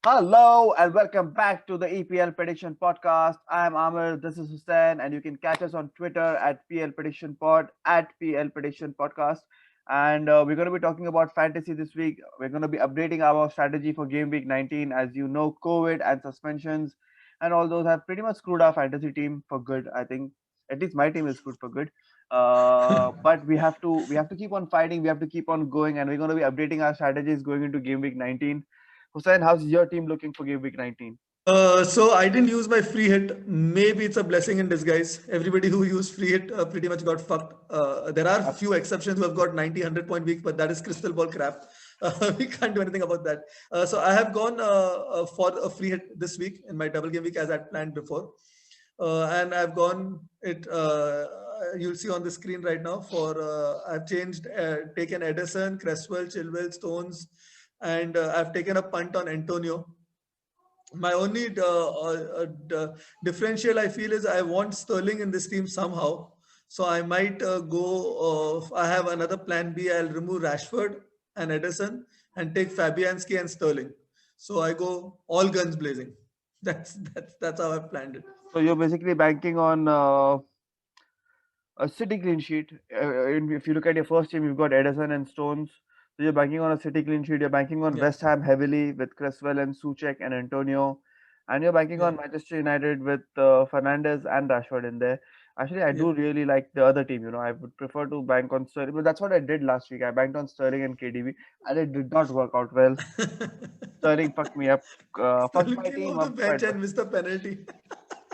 Hello and welcome back to the EPL Prediction Podcast. I'm Amir, this is Hussein, and you can catch us on Twitter at PL Prediction Pod, at PL Prediction Podcast. And we're going to be talking about fantasy this week. We're going to be updating our strategy for game week 19. As you know, COVID and suspensions and all those have pretty much screwed our fantasy team for good. I think at least my team is screwed for good. But we have to keep on fighting. We have to keep on going, and we're going to be updating our strategies going into game week 19. Hussein, how's your team looking for game week 19? So I didn't use my free hit. Maybe it's a blessing in disguise. Everybody who used free hit pretty much got fucked. There are few exceptions who have got 90, 100 point weeks, but that is crystal ball crap. We can't do anything about that. So I have gone for a free hit this week in my double game week as I planned before. And I've gone it. You'll see on the screen right now. I've changed, taken Edison, Cresswell, Chilwell, Stones, and I've taken a punt on Antonio. My only differential I feel is I want Sterling in this team somehow. So I might go. I have another plan B. I'll remove Rashford and Edison and take Fabianski and Sterling. So I go all guns blazing. That's how I planned it. So you're basically banking on a City clean sheet. If you look at your first team, you've got Edison and Stones. So you're banking on a City clean sheet. You're banking on Yeah, West Ham heavily with Cresswell and Suchek and Antonio. And you're banking yeah, on Manchester United with Fernandez and Rashford in there. Actually, I yeah, do really like the other team. I would prefer to bank on Sterling. But that's what I did last week. I banked on Sterling and KDB, and it did not work out well. Sterling fucked me up. Fucked Sterling my came team off the up quite bench well. and missed the penalty.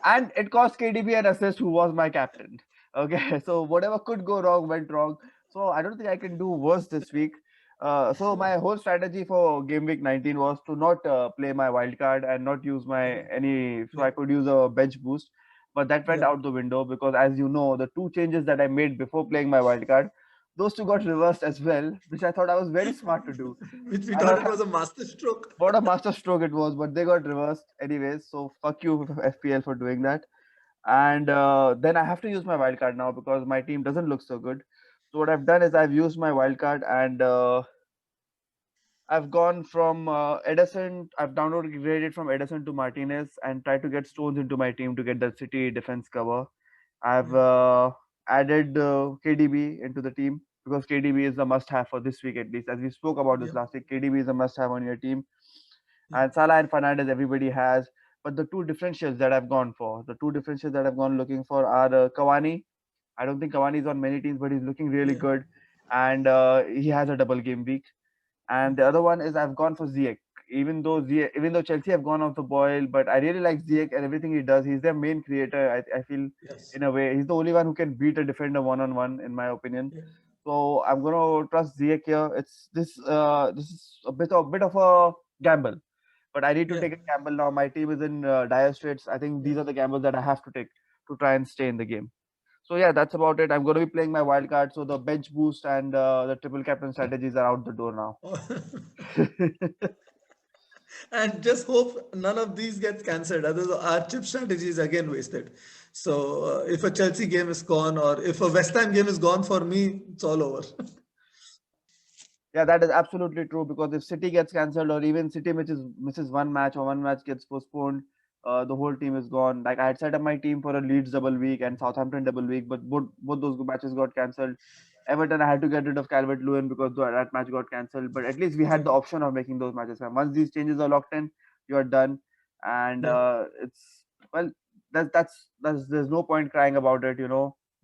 And it cost KDB an assist, who was my captain. Okay, so whatever could go wrong went wrong. So I don't think I can do worse this week. So my whole strategy for game week 19 was to not play my wild card and not use my any, so Yeah, I could use a bench boost. But that went yeah, out the window because, as you know, the two changes that I made before playing my wild card, those two got reversed as well, which I thought I was very smart to do. which we I thought thought it was a master stroke. what a master stroke it was, but they got reversed anyways. So fuck you, FPL, for doing that. And then I have to use my wildcard now because my team doesn't look so good. So what I've done is I've used my wildcard, and I've gone from Edison. I've downgraded from Edison to Martinez and tried to get Stones into my team to get that City defense cover. I've Yeah, added KDB into the team because KDB is a must-have for this week at least. As we spoke about this yeah, last week, KDB is a must-have on your team, yeah, and Salah and Fernandez everybody has. But the two differentials that I've gone looking for are Cavani. I don't think Cavani is on many teams, but he's looking really yeah. good, and he has a double game week. And the other one is I've gone for Ziyech. Even though Chelsea have gone off the boil, but I really like Ziyech and everything he does. He's their main creator. I feel, Yes. in a way, he's the only one who can beat a defender one on one, in my opinion. Yeah. So I'm gonna trust Ziyech here. This is a bit of a gamble, but I need to Yeah. take a gamble now. My team is in dire straits. I think Yeah. these are the gambles that I have to take to try and stay in the game. So yeah, that's about it. I'm going to be playing my wild card. So the bench boost and the triple captain strategies are out the door now. And just hope none of these gets cancelled. Otherwise, our chip strategy is again wasted. So if a Chelsea game is gone or if a West Ham game is gone for me, it's all over. Yeah, that is absolutely true because if City gets cancelled or even City misses one match or one match gets postponed, the whole team is gone. Like I had set up my team for a Leeds double week and Southampton double week, but both those matches got cancelled. Everton, I had to get rid of Calvert Lewin because that match got cancelled. But at least we had Yeah. the option of making those matches. And once these changes are locked in, you are done, and Yeah. it's well, that's there's no point crying about it.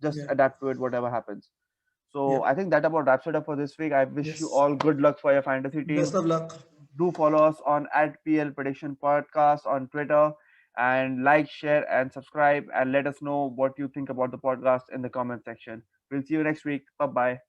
Just Yeah. adapt to it, whatever happens. Yeah. So I think that about wraps it up for this week. I wish you Yes. all good luck for your fantasy Best team. of luck. Do follow us on @PL Prediction Podcast on Twitter, and like, share, and subscribe, and let us know what you think about the podcast in the comment section. We'll see you next week. Bye bye.